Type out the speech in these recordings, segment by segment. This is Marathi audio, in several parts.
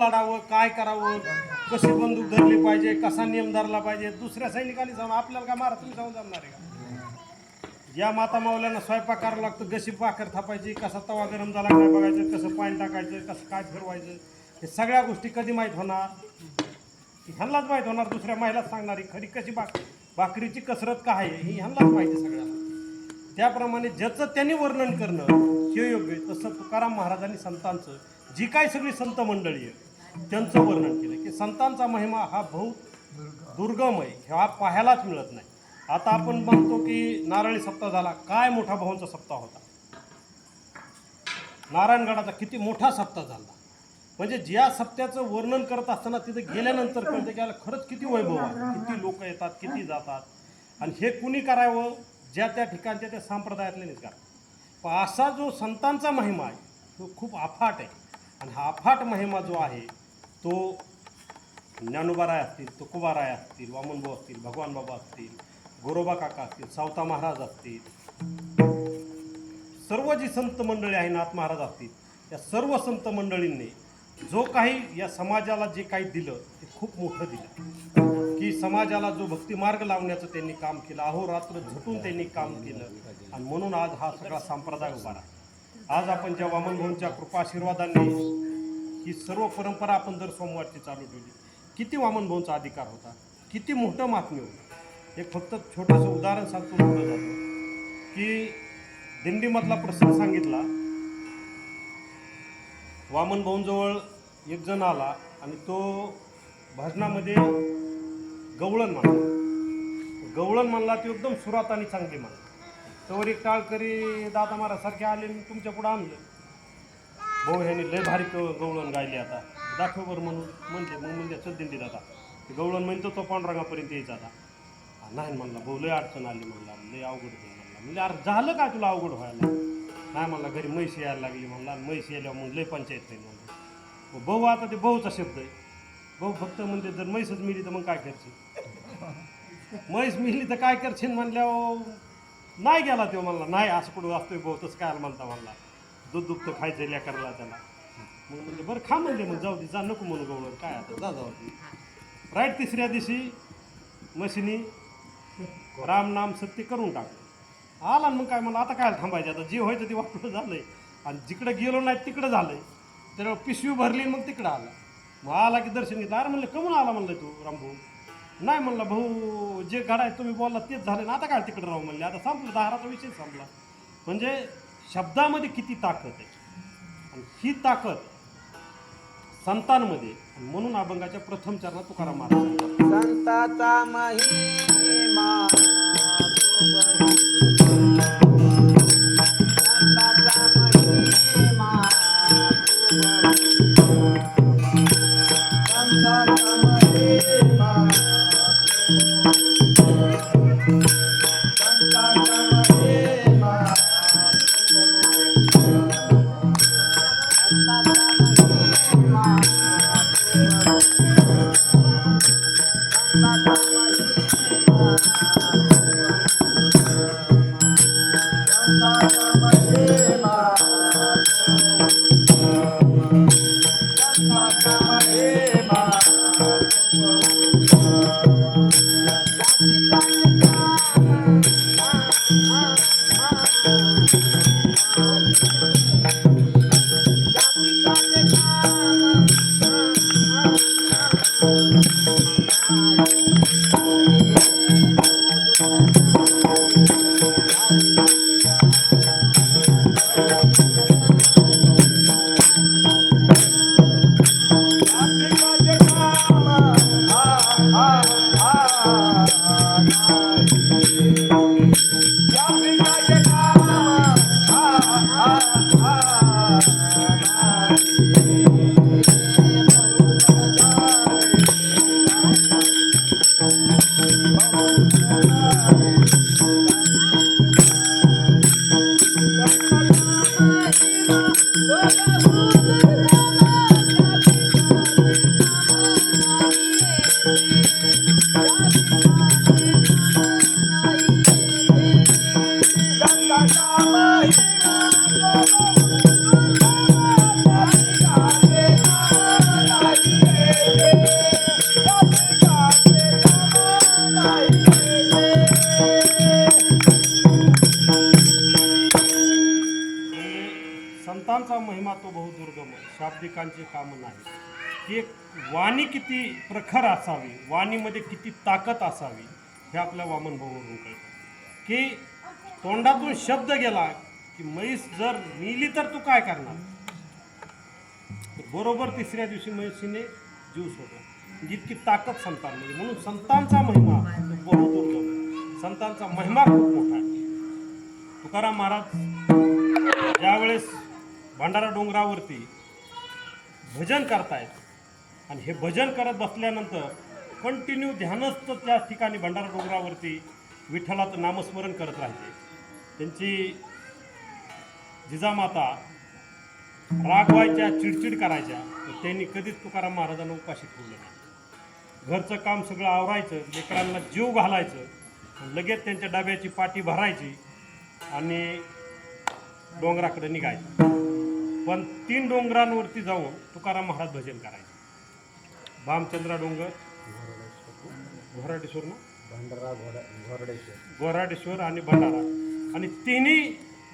लढावं, काय करावं, कशी बंदूक धरली पाहिजे, कसा नियम धरला पाहिजे. दुसऱ्या सैनिकांनी जाऊन आपल्याला काय मारा तुम्ही जाऊन जमणार आहे का? या माता मावल्यांना स्वयंपाक करावं लागतं, गशी भाकर थापायची, कसा तवा गरम झाला काय बघायचं, कसं पाणी टाकायचं, कसं काय फिरवायचं, हे सगळ्या गोष्टी कधी माहीत होणार? ह्यांनाच माहीत होणार, दुसऱ्या महिलाच सांगणारी खरी कशी भाकरीची कसरत काय आहे ही ह्यांनाच माहिती सगळ्याला. त्याप्रमाणे ज्याचं त्यांनी वर्णन करणं हे योग्य आहे. तसं तुकाराम महाराजांनी संतांचं जी काही सगळी संत मंडळी आहे त्यांचं वर्णन केलं की संतांचा महिमा हा बहुत दुर्गम आहे, हा पाहायलाच मिळत नाही. आता आपण म्हणतो की नारळी सप्ताह झाला, काय मोठा भाऊंचा सप्ताह होता, नारायणगडाचा किती मोठा सप्ताह झाला. म्हणजे ज्या सप्त्याचं वर्णन करत असताना तिथे गेल्यानंतर कळतं की खरंच किती वैभव आहे, किती लोक येतात, किती जातात. आणि हे कुणी करावं? ज्या त्या ठिकाणच्या त्या संप्रदायातले करा. पण असा जो संतांचा महिमा आहे तो खूप अफाट आहे. आणि हा अफाट महिमा जो आहे तो ज्ञानोबाराय असतील, तुकोबाराय असतील, वामनभाऊ असतील, भगवान बाबा असतील, गोरोबा काका असतील, सावता महाराज असतील, सर्व जी संत मंडळी आहे, नाथ महाराज असतील, या सर्व संत मंडळींनी जो काही या समाजाला जे काही दिलं ते खूप मोठं दिलं. की समाजाला जो भक्ती मार्ग लावण्याचं त्यांनी काम केलं, अहोरात्र झटून त्यांनी काम केलं. आणि म्हणून आज हा सगळा संप्रदाय उभा आहे. आज आपण ज्या वामनभाऊंच्या कृपाशीर्वादाने ही सर्व परंपरा आपण दर सोमवारची चालू ठेवली. किती वामनभाऊंचा अधिकार होता, किती मोठं महात्म्य होतं. एक फक्त छोटंसं उदाहरण सांगतो पुढं जातो की दिंडीमधला प्रसंग सांगितला. वामनभाऊंजवळ एक जण आला आणि तो भजनामध्ये गवळण म्हणला तो एकदम सुरात आणि चांगली म्हणला. तर एक टाळकरी दादा महाराजसारखे आले, तुमच्या पुढं आणलं. भाऊ ह्यांनी लय भारी गवळण गायली, आता दाखव बरं म्हणून म्हणजे चल दिंडी दादा ते गवळण म्हणतो तो पांडुरंगापर्यंत यायचा. आता नाही म्हणला, भाऊ लय अडचण आली म्हणला, लय अवघड होईल म्हणला. म्हणजे अरे झालं काय तुला अवघड व्हायला? नाही म्हणला, घरी म्हैस यायला लागली म्हणला, म्हैस यायला मग लय पंचायत नाही म्हणला. भाऊ आता ते भाऊचा शब्द आहे. भाऊ फक्त म्हणजे जर म्हैसच मिली तर मग काय करशील, म्हैस मिली तर काय करशील म्हणल्यावर नाही गेला तो म्हणला. नाही असं कुठं असतोय भाऊ, तसं काय म्हणता म्हणला, दूध दुभतं खायचं लेकरला त्याला. मग म्हणजे बरं खा म्हणले, मग जाऊ दे, जा नको म्हणू गवळण काय आता, जा जाऊ दे. राईट तिसऱ्या दिवशी म्हशीनी राम नाम सत्य करून टाकलं. आला मग काय म्हणलं आता काय थांबायचं, आता जे व्हायचं ते वाटलं झालंय. आणि जिकडं गेलो नाही तिकडं झालंय. तर पिशवी भरली मग तिकडं आला. मग आला की दर्शन घेतलं. अरे म्हणलं कमून आला म्हणलं तू रामभाऊ? नाही म्हणलं, भाऊ जे घडाय तुम्ही बोलला तेच झालं ना, आता काय तिकडं राहू म्हणले, आता संपलं, दाराचा विषय संपला. म्हणजे शब्दामध्ये किती ताकद आहे आणि ही ताकद संतांमध्ये. म्हणून अभंगाच्या प्रथम चरणात तुकाराम महाराज संताचा महिमा शाब्दिकांची कामं नाही. की एक वाणी किती प्रखर असावी, वाणीमध्ये किती ताकद असावी हे आपल्या वामन भाऊवरून कळतं. की तोंडातून शब्द गेला की म्हैस जर मिली तर तू काय करणार. बरोबर तिसऱ्या दिवशी म्हैसीने जीव सोडला. म्हणजे इतकी ताकद संतांमध्ये. म्हणून संतांचा महिमा बहुत दुर्लभ. संतांचा महिमा खूप मोठा आहे. तुकाराम महाराज ज्यावेळेस भंडारा डोंगरावरती भजन करतायत आणि हे भजन करत बसल्यानंतर कंटिन्यू ध्यानस्थ त्या ठिकाणी भंडारा डोंगरावरती विठ्ठलाचं नामस्मरण करत राहायचे. त्यांची जिजामाता रागवायच्या, चिडचिड करायच्या, तर त्यांनी कधीच तुकाराम महाराजांना उपाशी ठेवलं नाही. घरचं काम सगळं आवरायचं, लेकरांना जीव घालायचं, लगेच त्यांच्या डब्याची पाटी भरायची आणि डोंगराकडे निघायचं. पण 3 डोंगरांवरती जाऊन तुकाराम महाराज भजन करायचे. भामचंद्रा डोंगर, घोराडेश्वर ना, घोराडेश्वर आणि भंडारा, आणि तिन्ही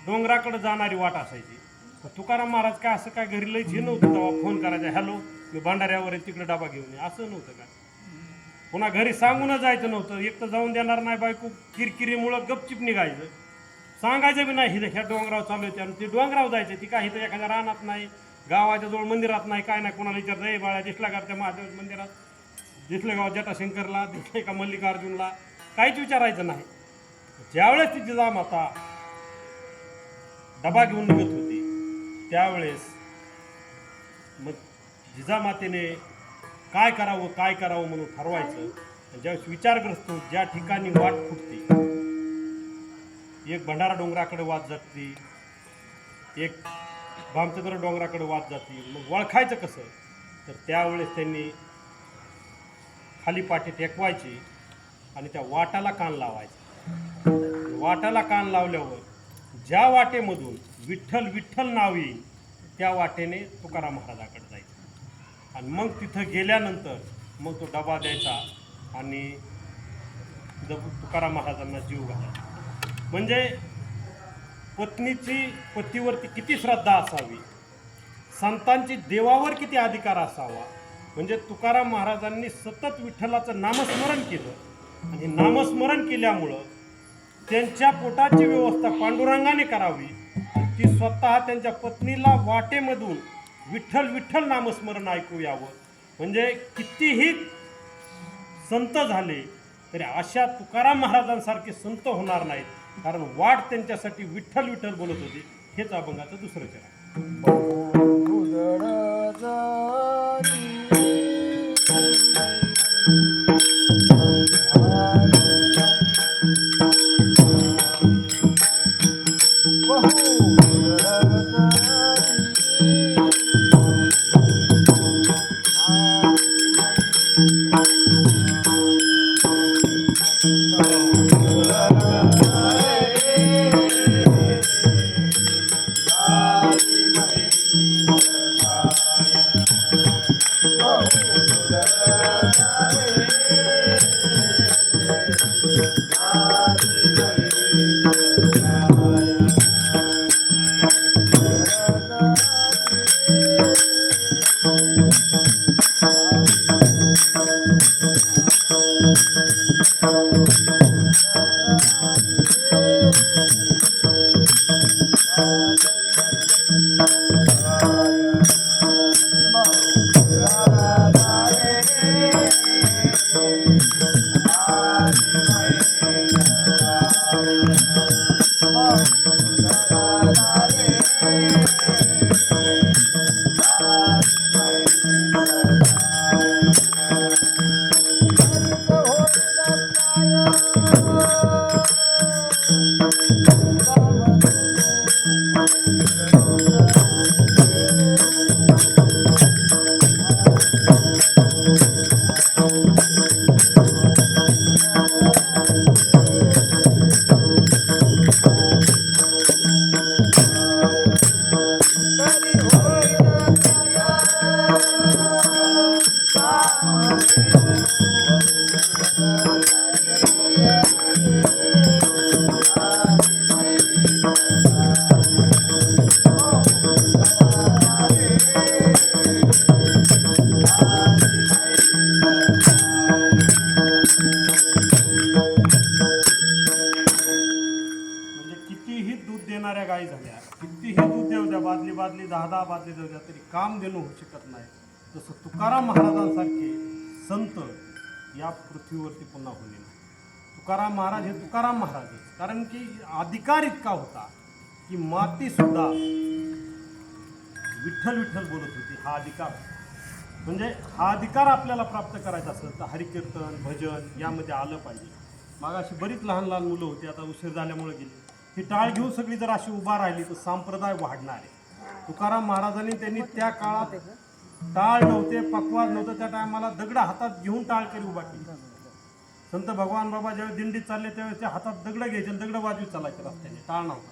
डोंगराकडे जाणारी वाट असायची. तर तुकाराम महाराज काय असं काय घरी लयच हे नव्हतं तेव्हा फोन करायचा, हॅलो मी भंडाऱ्यावर आहे तिकडे डबा घेऊन ये, असं नव्हतं काय. पुन्हा घरी सांगूनच जायचं नव्हतं. एक तर जाऊन देणार नाही बायको, किरकिरीमुळं गपचिप निघायचं. सांगायचं बी नाही ह्या डोंगरावर चालू होते आणि ते डोंगरावर जायचं. ती काही तर एखाद्या रानात नाही, गावाच्या जवळ मंदिरात नाही, काय नाही. कोणाला विचारतं ए बाळा दिसला का त्या महादेव मंदिरात, दिसलं गाव जटाशंकरला, दिसले का मल्लिकार्जुनला, काहीच विचारायचं नाही. ज्यावेळेस ती जिजामाता डबा घेऊन निघत होती त्यावेळेस मग जिजामातेने काय करावं म्हणून ठरवायचं. ज्यावेळेस विचारग्रस्त होत, ज्या ठिकाणी वाट फुटते, एक भंडारा डोंगराकडे वाट जाते, एक भामचंद्र डोंगराकडे वाट जाते. मग ओळखायचं कसं, तर त्यावेळेस त्यांनी खाली पाठी टेकवायची आणि त्या वाटाला कान लावायचं. वाटाला कान लावल्यावर ज्या वाटेमधून विठ्ठल विठ्ठल नाव येईल त्या वाटेने तुकाराम महाराजाकडे जायचं. आणि मग तिथं गेल्यानंतर मग तो डबा द्यायचा आणि तुकाराम महाराजांना जीव घालायचा. म्हणजे पत्नीची पतीवरती किती श्रद्धा असावी, संतांची देवावर किती अधिकार असावा. म्हणजे तुकाराम महाराजांनी सतत विठ्ठलाचं नामस्मरण केलं आणि नामस्मरण केल्यामुळं त्यांच्या पोटाची व्यवस्था पांडुरंगाने करावी. ती स्वतः त्यांच्या पत्नीला वाटेमधून विठ्ठल विठ्ठल नामस्मरण ऐकू यावं. म्हणजे कितीही संत झाले तरी अशा तुकाराम महाराजांसारखे संत होणार नाहीत, कारण वाट त्यांच्यासाठी विठ्ठल विठ्ठल बोलत होती. हेच अभंगाचं दुसरं चरण. म्हणजे कितीही दूध देणाऱ्या गायी झाल्या, कितीही दूध देऊ द्या, बादली बादली 10 बादली देऊ द्या, तरी काम देणं होऊ शकत नाही. तसं तुकाराम महाराजांसारखे संत या पृथ्वीवरती पुन्हा होणे नाही. तुकाराम महाराज हे तुकाराम महाराजच, कारण की अधिकार इतका होता की माती सुद्धा विठ्ठल विठ्ठल बोलत होती. हा अधिकार म्हणजे हा अधिकार आपल्याला प्राप्त करायचा असेल तर हरिकीर्तन भजन यामध्ये आलं पाहिजे. मग अशी बरीच लहान लहान मुलं होती, आता उशीर झाल्यामुळे गेली. ही टाळ घेऊन सगळी जर अशी उभा राहिली तर संप्रदाय वाढणार आहे. तुकाराम महाराजांनी त्यांनी त्या काळात टाळ नव्हते, पकवाज नव्हतं, त्या टायमाला दगड हातात घेऊन टाळकरी उभा केली. संत भगवान बाबा ज्यावेळी दिंडीत चालले त्यावेळेस त्या हातात दगड घ्यायचे आणि दगड वाजवीत चालायचे रस्त्याने, टाळ नव्हता.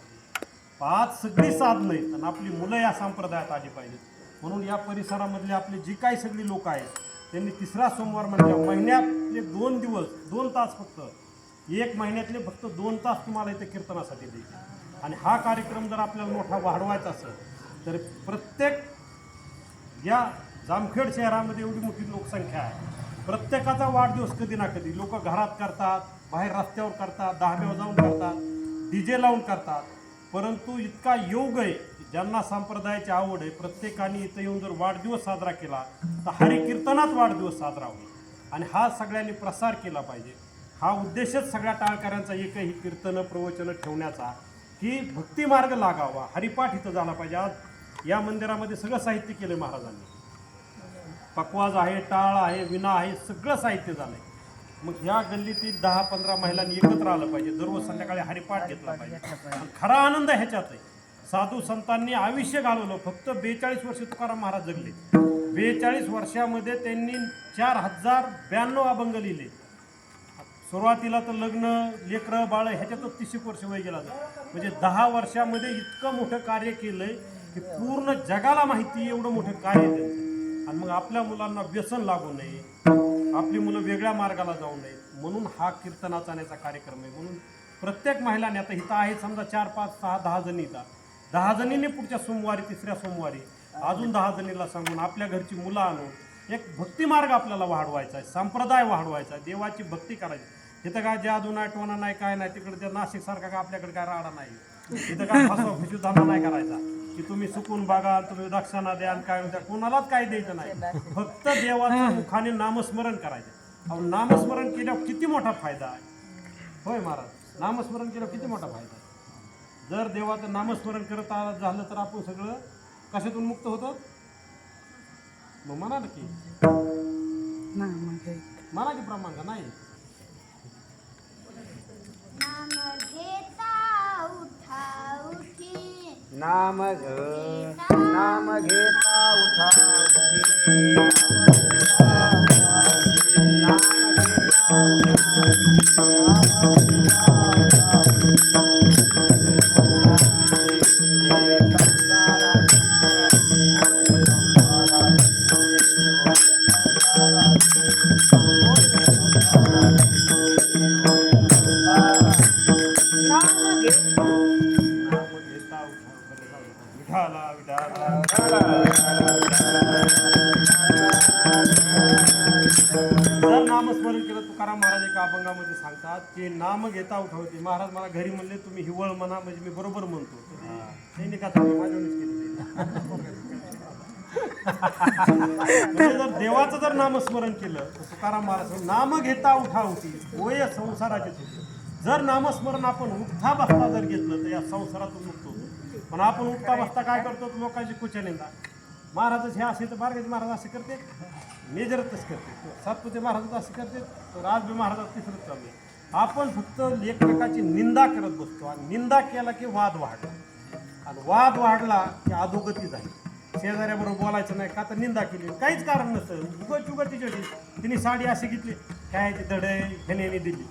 आज सगळी साधनं आहेत आणि आपली मुलं या संप्रदायात आली पाहिजेत. म्हणून या परिसरामधले आपले जी काही सगळी लोक आहेत त्यांनी तिसरा सोमवार म्हणजे महिन्यातले 2 दिवस 2 तास फक्त, 1 महिन्यातले फक्त 2 तास तुम्हाला इथे कीर्तनासाठी द्यायचे. आणि हा कार्यक्रम जर आपल्याला मोठा वाढवायचा असेल तर प्रत्येक या जामखेड शहरामध्ये एवढी मोठी लोकसंख्या आहे, प्रत्येकाचा वाढदिवस कधी ना कधी लोक घरात करतात, बाहेर रस्त्यावर करतात, दहाव्यावर जाऊन करतात, DJ लावून करतात. परंतु इतका योग आहे की ज्यांना संप्रदायाची आवड आहे प्रत्येकाने इथं येऊन जर वाढदिवस साजरा केला तर हरिकीर्तनात वाढदिवस साजरा होईल. आणि हा सगळ्यांनी प्रसार केला पाहिजे. हा उद्देशच सगळ्या टाळकऱ्यांचा एकही कीर्तनं प्रवचनं ठेवण्याचा की भक्ती मार्ग लागावा, हरिपाठ इथं झाला पाहिजे. आज या मंदिरामध्ये सगळं साहित्य केलं महाराजांनी, पकवाज आहे, टाळ आहे, विणा आहे, सगळं साहित्य झालंय. मग ह्या गल्लीतील 10-15 महिलांनी एकत्र आलं पाहिजे, दररोज संध्याकाळी हरिपाठ घेतला पाहिजे. आणि खरा आनंद ह्याच्यात आहे. साधू संतांनी आयुष्य घालवलं, फक्त 42 वर्ष तुकाराम महाराज जगले. 42 वर्षामध्ये त्यांनी 4092 अभंग लिहिले. सुरुवातीला तर लग्न, लेकरं, बाळ ह्याच्यातच 30 वर्ष वय गेला. म्हणजे 10 वर्षामध्ये इतकं मोठं कार्य केलंय की पूर्ण जगाला माहिती एवढं मोठं कार्य त्यांचं. आणि मग आपल्या मुलांना व्यसन लागू नये, आपली मुलं वेगळ्या मार्गाला जाऊ नयेत म्हणून हा कीर्तनाचा आणायचा कार्यक्रम आहे. म्हणून प्रत्येक महिलाने, आता इथं आहे समजा 4, 5, 6, 10 जणी इथं, 10 जणींनी पुढच्या सोमवारी, तिसऱ्या सोमवारी अजून 10 जणीला सांगून आपल्या घरची मुलं आणून एक भक्ती मार्ग आपल्याला वाढवायचा आहे, संप्रदाय वाढवायचा आहे, देवाची भक्ती करायची. इथं काय जादू नाही, टोना नाही, काय नाही. तिकडे त्या नाशिकसारखा का आपल्याकडे काय राडा नाही. इथं काय फसवा धंदा नाही करायचा की तुम्ही सुकून बघा, तुम्ही दक्षिणा द्या आणि काय द्या, कोणालाच काही द्यायचं नाही. फक्त देवाचं मुखाने नामस्मरण करायचं. अहो नामस्मरण केल्यावर किती मोठा फायदा आहे. होय महाराज, नामस्मरण केल्यावर किती मोठा फायदा आहे. जर देवाचं नामस्मरण करत झालं तर आपण सगळं कशातून मुक्त होतो. मग म्हणा ना की म्हणा की प्रमाण का नाही. नाम घेता उठा जर नामस्मरण केलं, तुकाराम महाराज एका अभंगामध्ये सांगतात की नाम घेता उठवते. महाराज मला घरी म्हणले तुम्ही हिवळ म्हणा, म्हणजे मी बरोबर म्हणतो. त्यांनी का माझ्यावरच केलं. म्हणजे जर देवाचं जर नामस्मरण केलं तर तुकाराम महाराज नाम घेता उठावती होय संसाराचे तुझे. जर नामस्मरण आपण उठता बसता जर घेतलं तर या संसारातून मुक्त होतो. पण आपण उठता बसता काय करतो, लोकांची कुचनिंदा. महाराजच हे असे तर बारगेज महाराज असे करते, मेजरतच करते, सातपुते महाराज असे करते, राजबी महाराज तिसरंच चालू आहे. आपण फक्त एकमेकाची निंदा करत बसतो आणि निंदा केला की वाद वाढला आणि वाद वाढला की अधोगती झाली. शेजाऱ्याबरोबर बोलायचं नाही का तर निंदा केली, काहीच कारण नसतं. उगत उगत तिच्याची तिने साडी अशी घेतली, काय ती धडे ह्याने दिली,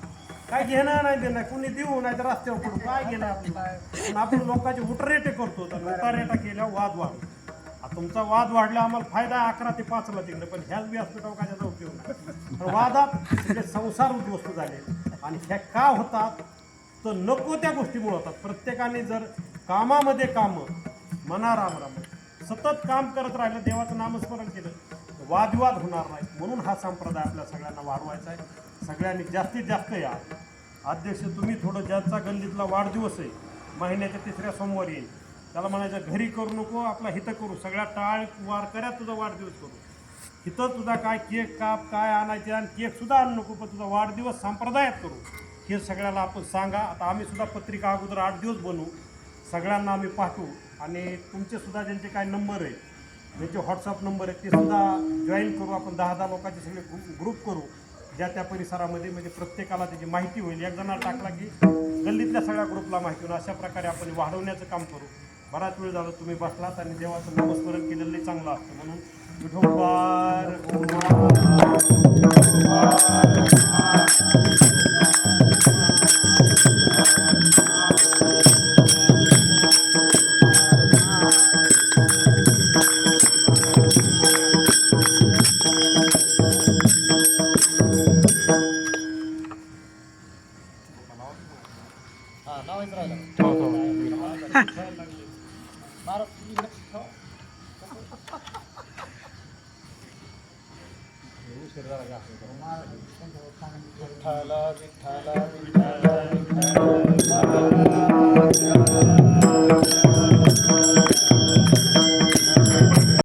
काय घेणं नाही देणं, कुणी देऊ नाही तर रस्त्यावर पडू, काय घेणं आपल्याला. पण आपण लोकांचे उठरेटे करतो तर उतारेटा केल्यावर वाद वाढतो. तुमचा वाद वाढला आम्हाला फायदा 11 ते 5ला तिकडे, पण ह्याच व्यासपीठावर उपयोग नाही. पण वादात तिथे संसार उद्ध्वस्त झाले आणि ह्या का होतात तर नको त्या गोष्टीमुळे होतात. प्रत्येकाने जर कामामध्ये कामं मना राम राम सतत काम करत राहिलं, देवाचं नामस्मरण केलं, वादविवाद होणार नाही म्हणून हा संप्रदाय आपल्या सगळ्यांना वाढवायचा आहे. सगळ्यांनी जास्तीत जास्त या. अध्यक्ष तुम्ही थोडं ज्यांचा गल्लीतला वाढदिवस आहे महिन्याच्या 3ऱ्या सोमवारी येईल त्याला म्हणायचं घरी करू नको आपला हिथं करू, सगळ्या टाळ वार करा तुझा वाढदिवस करू. इथं तुझा काय केक काप काय आणायचे आणि केक सुद्धा आणू नको पण तुझा वाढदिवस संप्रदायात करू हे सगळ्याला आपण सांगा. आता आम्ही सुद्धा पत्रिका अगोदर 8 दिवस बनवू, सगळ्यांना आम्ही पाठवू आणि तुमचे सुद्धा ज्यांचे काय नंबर आहे ज्यांचे व्हॉट्सअप नंबर आहेत ते सुद्धा जॉईन करू. आपण 10-10 लोकांचे सगळे ग्रुप करू ज्या त्या परिसरामध्ये, म्हणजे प्रत्येकाला त्याची माहिती होईल. एक जणाला टाकला की गल्लीतल्या सगळ्या ग्रुपला माहिती होईल. अशा प्रकारे आपण वाढवण्याचं काम करू. बराच वेळ झालं तुम्ही बसलात आणि देवाचं नामस्मरण केलेलं चांगलं असतं म्हणून विठोबार विठ्ठल विठ्ठल विठ्ठल विठ्ठल